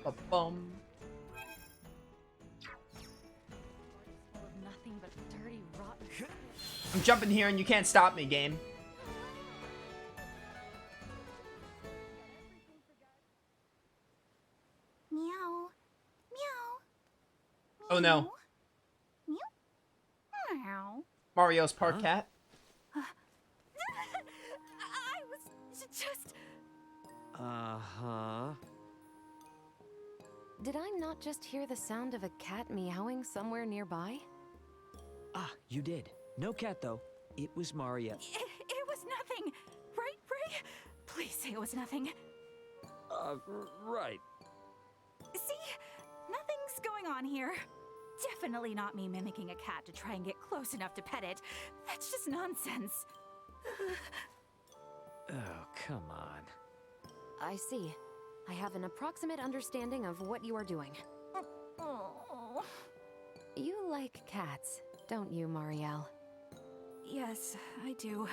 Ba-bum. Nothing but dirty, rotten. I'm jumping here and you can't stop me, game. Meow. Meow. Oh no. Meow. Meow. Mario's part cat. I was just... Uh-huh. Did I not just hear the sound of a cat meowing somewhere nearby? Ah, you did. No cat, though. It was Marielle. It was nothing. Right, Ray? Please say it was nothing. Right. See? Nothing's going on here. Definitely not me mimicking a cat to try and get close enough to pet it. That's just nonsense. Oh, come on. I see. I have an approximate understanding of what you are doing. Oh. You like cats, don't you, Marielle? Yes, I do.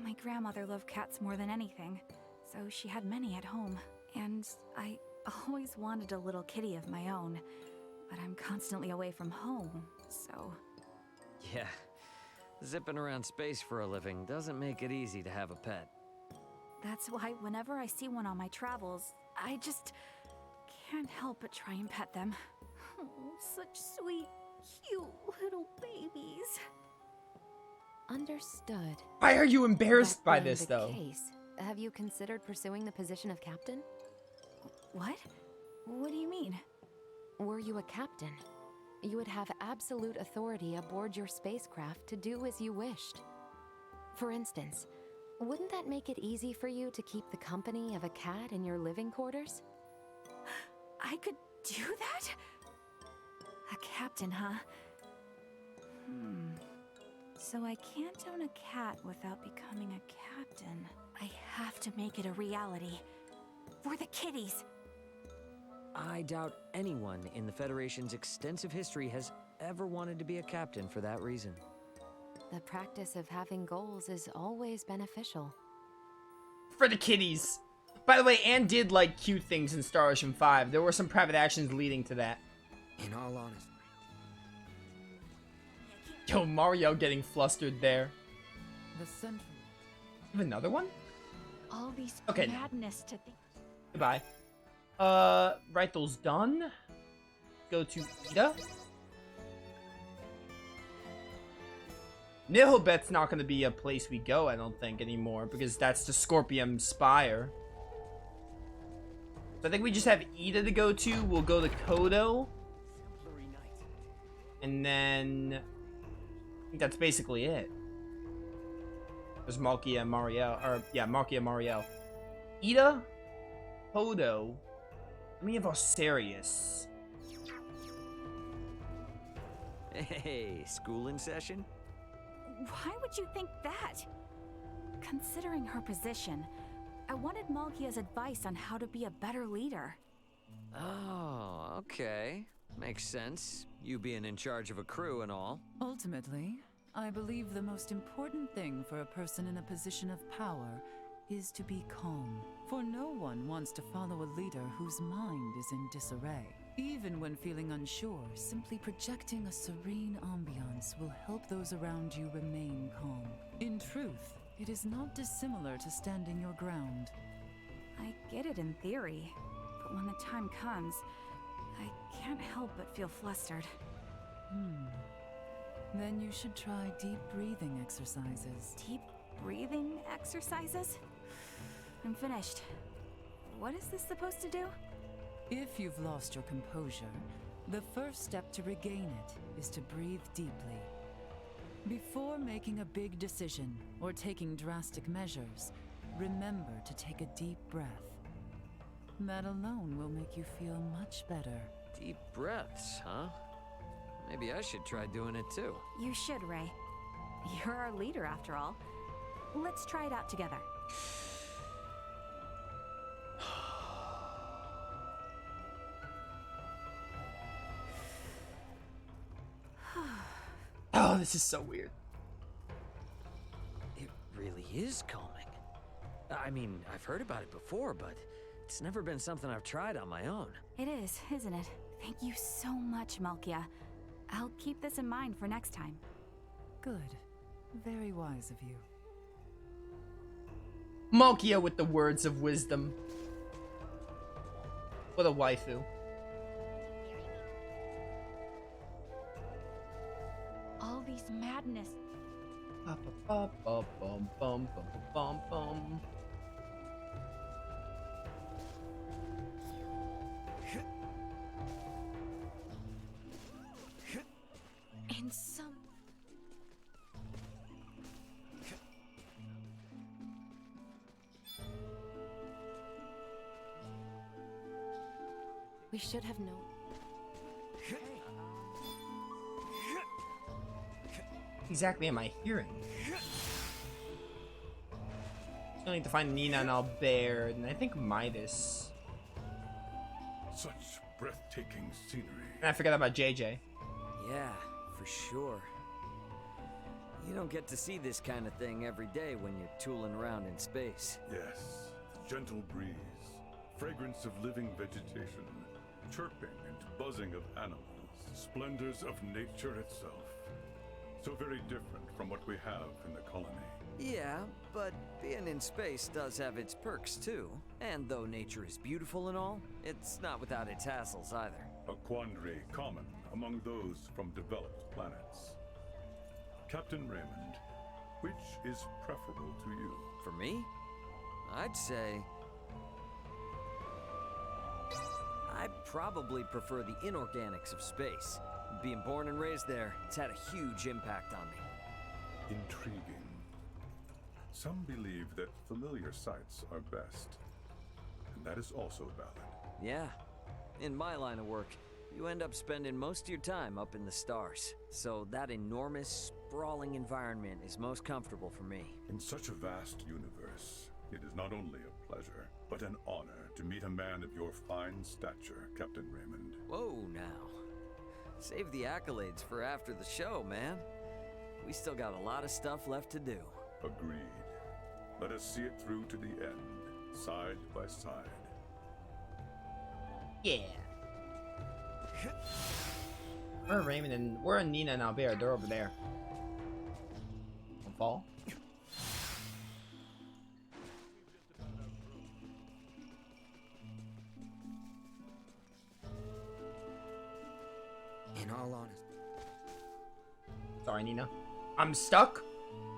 My grandmother loved cats more than anything, so she had many at home. And I always wanted a little kitty of my own, but I'm constantly away from home, so... Yeah. Zipping around space for a living doesn't make it easy to have a pet. That's why whenever I see one on my travels, I just can't help but try and pet them. Oh, such sweet, cute little babies. Understood. Why are you embarrassed That by being this, the though? case, have you considered pursuing the position of captain? What? What do you mean? Were you a captain, you would have absolute authority aboard your spacecraft to do as you wished. For instance, wouldn't that make it easy for you to keep the company of a cat in your living quarters? I could do that? A captain, huh? So I can't own a cat without becoming a captain. I have to make it a reality. For the kitties! I doubt anyone in the Federation's extensive history has ever wanted to be a captain for that reason. The practice of having goals is always beneficial. For the kitties. By the way, Anne did like cute things in Star Ocean 5. There were some private actions leading to that. In all honesty. Yo, Mario getting flustered there. The central. You have another one? All these Okay. madness to think. Goodbye. Write those done. Go to Ida. Nihilbet's not going to be a place we go, I don't think, anymore, because that's the Scorpion Spire. So I think we just have Ida to go to. We'll go to Kodo. And then... I think that's basically it. There's Malkia and Marielle. Or, yeah, Malkia and Marielle. Ida, Kodo. Let me have Osirius. Hey, school in session? Why would you think that? Considering her position, I wanted Malkia's advice on how to be a better leader. Oh, okay. Makes sense. You being in charge of a crew and all. Ultimately, I believe the most important thing for a person in a position of power is to be calm. For no one wants to follow a leader whose mind is in disarray. Even when feeling unsure, simply projecting a serene ambiance will help those around you remain calm. In truth, it is not dissimilar to standing your ground. I get it in theory, but when the time comes, I can't help but feel flustered. Then you should try deep breathing exercises. Deep breathing exercises? I'm finished. What is this supposed to do? If you've lost your composure, the first step to regain it is to breathe deeply. Before making a big decision or taking drastic measures, remember to take a deep breath. That alone will make you feel much better. Deep breaths, huh? Maybe I should try doing it too. You should, Ray. You're our leader, after all. Let's try it out together. Oh, this is so weird. It really is calming. I mean, I've heard about it before, but it's never been something I've tried on my own. It is, isn't it? Thank you so much, Malkia. I'll keep this in mind for next time. Good. Very wise of you. Malkia with the words of wisdom. What a waifu. All these madness. Bum. In some... We should have known. Exactly am I hearing? Still need to find Nina and Albert, and I think Midas. Such breathtaking scenery. And I forgot about JJ. Yeah, for sure. You don't get to see this kind of thing every day when you're tooling around in space. Yes, the gentle breeze, fragrance of living vegetation, chirping and buzzing of animals, splendors of nature itself. So very different from what we have in the colony. Yeah, but being in space does have its perks too. And though nature is beautiful and all, it's not without its hassles either. A quandary common among those from developed planets. Captain Raymond, which is preferable to you? For me, I'd say I probably prefer the inorganics of space. Being born and raised there, it's had a huge impact on me. Intriguing. Some believe that familiar sights are best, and that is also valid. Yeah, in my line of work, you end up spending most of your time up in the stars. So that enormous, sprawling environment is most comfortable for me. In such a vast universe, it is not only a pleasure, but an honor to meet a man of your fine stature, Captain Raymond. Whoa, now. Save the accolades for after the show, man. We still got a lot of stuff left to do. Agreed. Let us see it through to the end, side by side. Yeah. Where are Raymond and where are Nina and Albert? They're over there. Don't fall. In all honesty. Sorry, Nina. I'm stuck.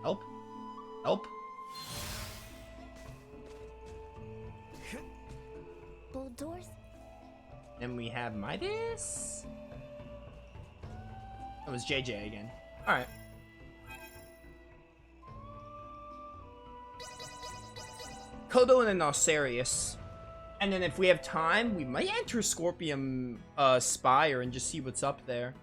Help. Help. Bull doors? Then we have Midas. That was JJ again. Alright. Kodo and an Osarius. And then if we have time, we might enter Scorpion Spire and just see what's up there.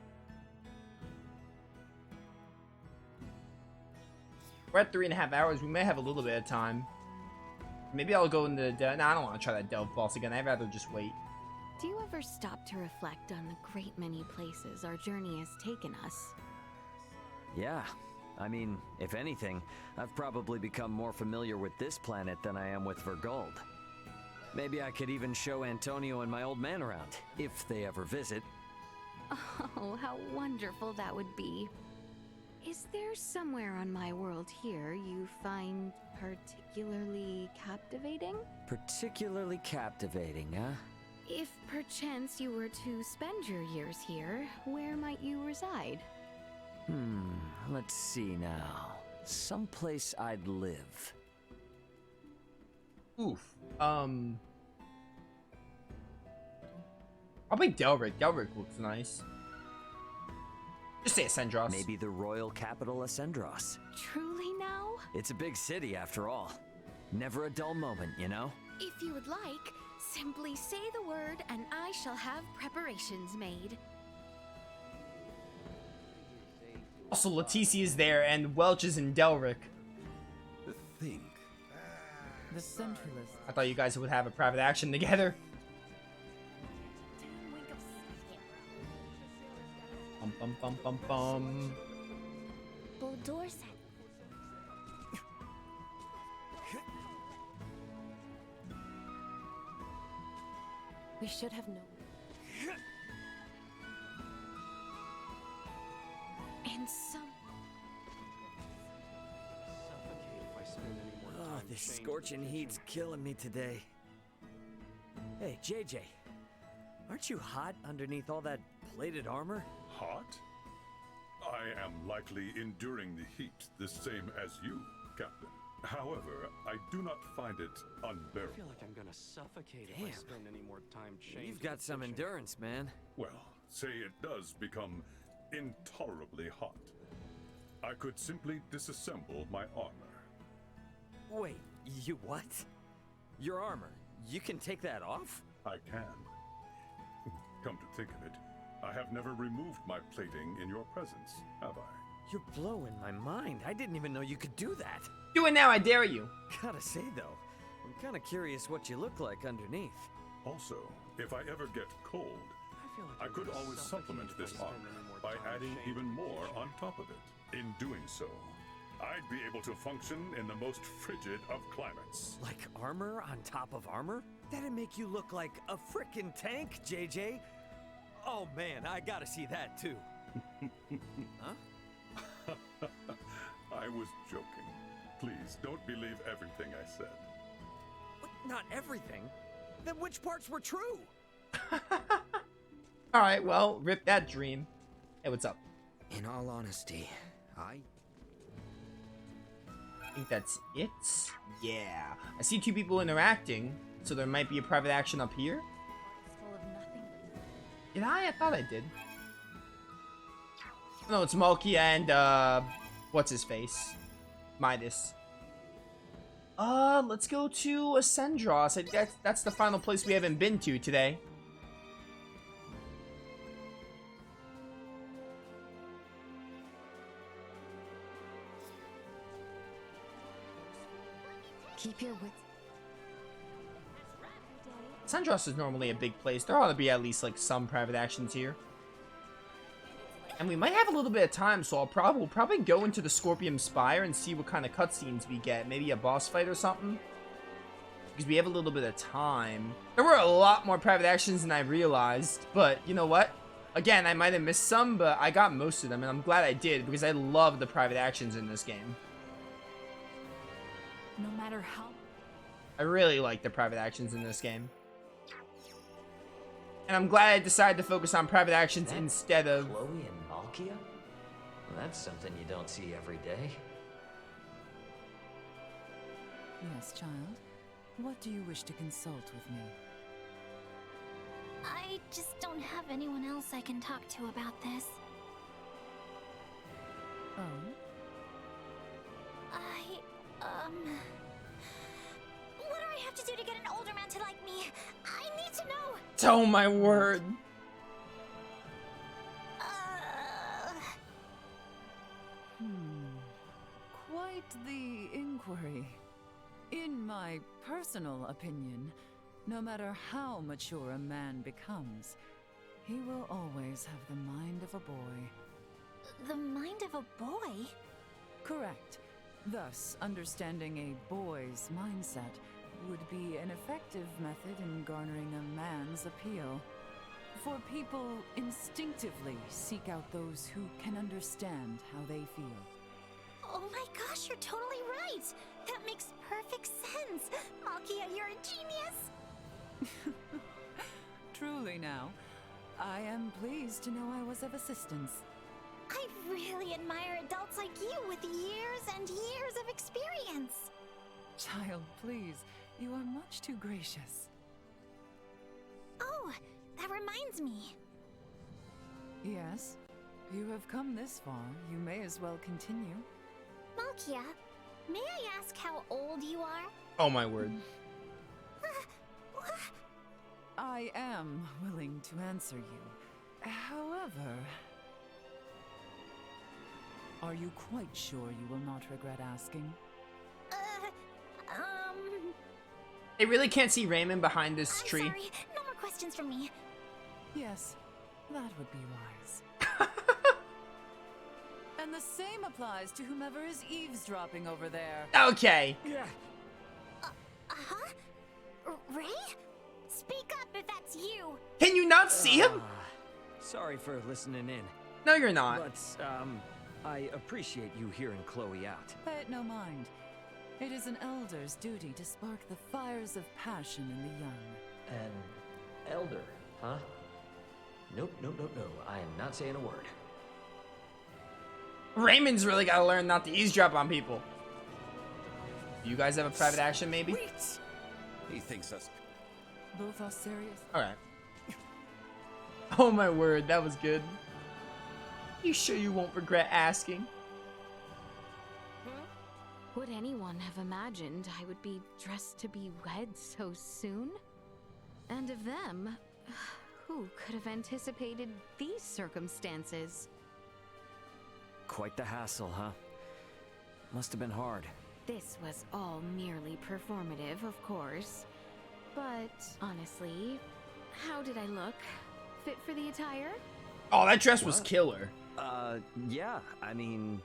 We're at 3.5 hours. We may have a little bit of time. Maybe I'll go into the... Nah, I don't want to try that Delve boss again. I'd rather just wait. Do you ever stop to reflect on the great many places our journey has taken us? Yeah. I mean, if anything, I've probably become more familiar with this planet than I am with Vergold. Maybe I could even show Antonio and my old man around, if they ever visit. Oh, how wonderful that would be. Is there somewhere on my world here you find particularly captivating? Particularly captivating, huh? If perchance you were to spend your years here, where might you reside? Let's see now. Someplace I'd live. Oof. Probably Delric. Delric looks nice. Just say Ascendros. Maybe the royal capital Ascendros. Truly now? It's a big city after all. Never a dull moment, you know? If you would like, simply say the word and I shall have preparations made. Also, Leticia is there and Welch is in Delric. Think. The Centralists. I thought you guys would have a private action together. Bum bum bum bum bum. Bull doors? We should have known. And some. Oh, this scorching heat's killing me today. Hey, JJ. Aren't you hot underneath all that plated armor? Hot? I am likely enduring the heat the same as you, Captain. However, I do not find it unbearable. I feel like I'm gonna suffocate if I Damn. spend any more time changing. You've got some endurance, man. Well, say it does become intolerably hot. I could simply disassemble my armor. Wait, you what? Your armor, you can take that off? I can. Come to think of it, I have never removed my plating in your presence, have I? You're blowing my mind. I didn't even know you could do that. Do it now, I dare you. Gotta say, though, I'm kinda curious what you look like underneath. Also, if I ever get cold, I feel like I I'm could gonna always suffocate supplement if I this spend armor any more by time adding changing even more position. on top of it. In doing so, I'd be able to function in the most frigid of climates. Like armor on top of armor? That'd make you look like a frickin' tank, JJ. Oh man, I gotta see that too. Huh? I was joking. Please, don't believe everything I said. What? Not everything? Then which parts were true? Alright, well, rip that dream. Hey, what's up? In all honesty, I think that's it. Yeah. I see two people interacting, so there might be a private action up here. Full of nothing but Did I? I thought I did. No, it's Malkia and, what's his face? Midas. Let's go to Ascendros. I think that's the final place we haven't been to today. Keep your wits. Ascendros is normally a big place. There ought to be at least, like, some private actions here. And we might have a little bit of time, so we'll probably go into the Scorpion Spire and see what kind of cutscenes we get. Maybe a boss fight or something. Because we have a little bit of time. There were a lot more private actions than I realized. But, you know what? Again, I might have missed some, but I got most of them. And I'm glad I did, because I love the private actions in this game. no matter how. I really like the private actions in this game. And I'm glad I decided to focus on private actions instead of... Chloe and Malkia? Well, that's something you don't see every day. Yes, child. What do you wish to consult with me? I just don't have anyone else I can talk to about this. Oh? What do I have to do to get an older man to like me? I need to know! Oh my word. Quite the inquiry. In my personal opinion, no matter how mature a man becomes, he will always have the mind of a boy. The mind of a boy? Correct. Thus, understanding a boy's mindset would be an effective method in garnering a man's appeal. For people instinctively seek out those who can understand how they feel. Oh my gosh, you're totally right! That makes perfect sense! Malkia, you're a genius! Truly now, I am pleased to know I was of assistance. I really admire adults like you with years and years of experience! Child, please, you are much too gracious. Oh, that reminds me. Yes, you have come this far. You may as well continue. Malkia, may I ask how old you are? Oh my word. I am willing to answer you. However, are you quite sure you will not regret asking? They really can't see Raymond behind this I'm tree. sorry, no more questions from me. Yes, that would be wise. And the same applies to whomever is eavesdropping over there. Okay. Huh? Ray? Speak up if that's it's you. Can you not see him? Sorry for listening in. No, you're not. But, I appreciate you hearing Chloe out. Pay it no mind. It is an elder's duty to spark the fires of passion in the young. An elder, huh? Nope, nope, nope, no. I am not saying a word. Raymond's really gotta learn not to eavesdrop on people. You guys have a private action, maybe? Wait! He thinks us. Both are serious. Alright. Oh my word, that was good. You sure you won't regret asking? Would anyone have imagined I would be dressed to be wed so soon? And of them, who could have anticipated these circumstances? Quite the hassle, huh? Must have been hard. This was all merely performative, of course. But honestly, how did I look? Fit for the attire? Oh, that dress was killer. Yeah, I mean...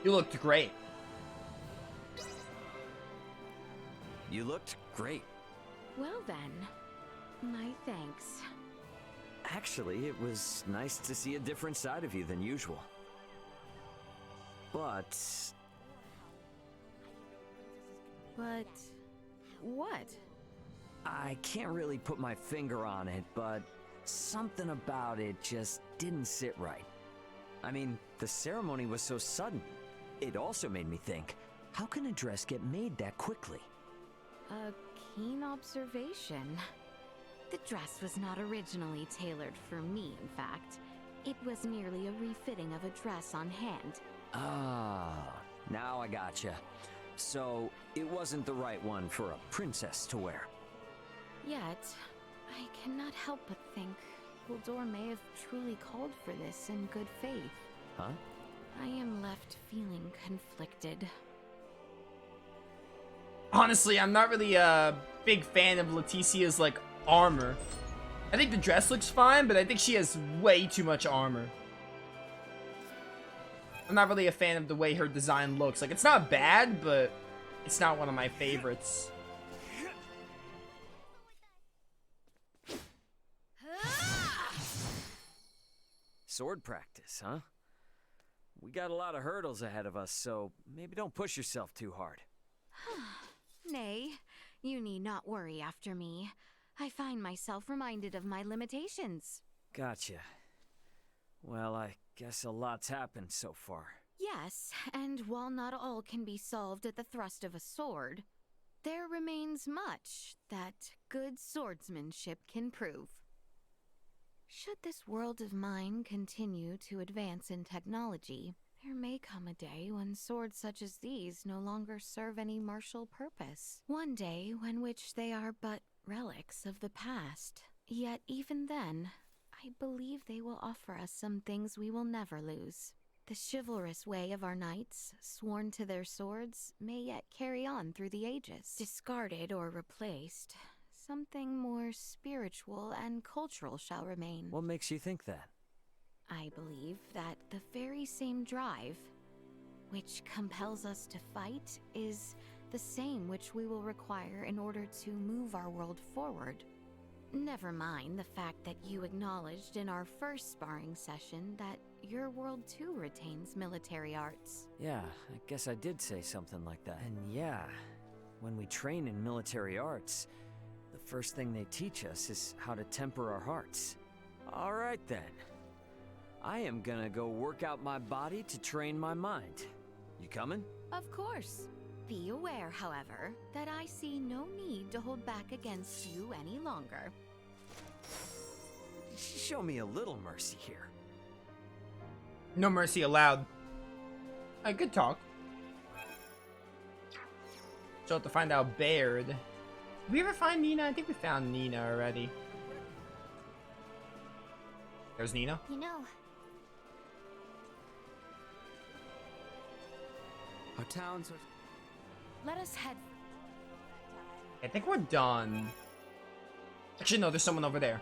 You looked great. You looked great. Well then, my thanks. Actually, it was nice to see a different side of you than usual. But... But... what? I can't really put my finger on it, but something about it just didn't sit right. I mean, the ceremony was so sudden. It also made me think, how can a dress get made that quickly? A keen observation. The dress was not originally tailored for me, in fact. It was merely a refitting of a dress on hand. Ah, now I gotcha. So, it wasn't the right one for a princess to wear. Yet, I cannot help but think Gildor may have truly called for this in good faith. Huh? I am left feeling conflicted. Honestly, I'm not really a big fan of Leticia's, like, armor. I think the dress looks fine, but I think she has way too much armor. I'm not really a fan of the way her design looks. Like, it's not bad, but it's not one of my favorites. Sword practice, huh? We got a lot of hurdles ahead of us, so maybe don't push yourself too hard. Nay, you need not worry after me. I find myself reminded of my limitations. Gotcha. Well, I guess a lot's happened so far. Yes, and while not all can be solved at the thrust of a sword, there remains much that good swordsmanship can prove. Should this world of mine continue to advance in technology, there may come a day when swords such as these no longer serve any martial purpose. One day when which they are but relics of the past. Yet even then, I believe they will offer us some things we will never lose. The chivalrous way of our knights, sworn to their swords, may yet carry on through the ages. Discarded or replaced, something more spiritual and cultural shall remain. What makes you think that? I believe that the very same drive, which compels us to fight, is the same which we will require in order to move our world forward. Never mind the fact that you acknowledged in our first sparring session that your world too retains military arts. Yeah, I guess I did say something like that. And yeah, when we train in military arts, the first thing they teach us is how to temper our hearts. All right then. I am gonna go work out my body to train my mind. You coming? Of course. Be aware, however, that I see no need to hold back against you any longer. Show me a little mercy here. No mercy allowed. Good talk. So to find out Baird. Did we ever find Nina? I think we found Nina already. There's Nina. You know, Our towns are... Let us head. I think we're done. Actually, no, there's someone over there.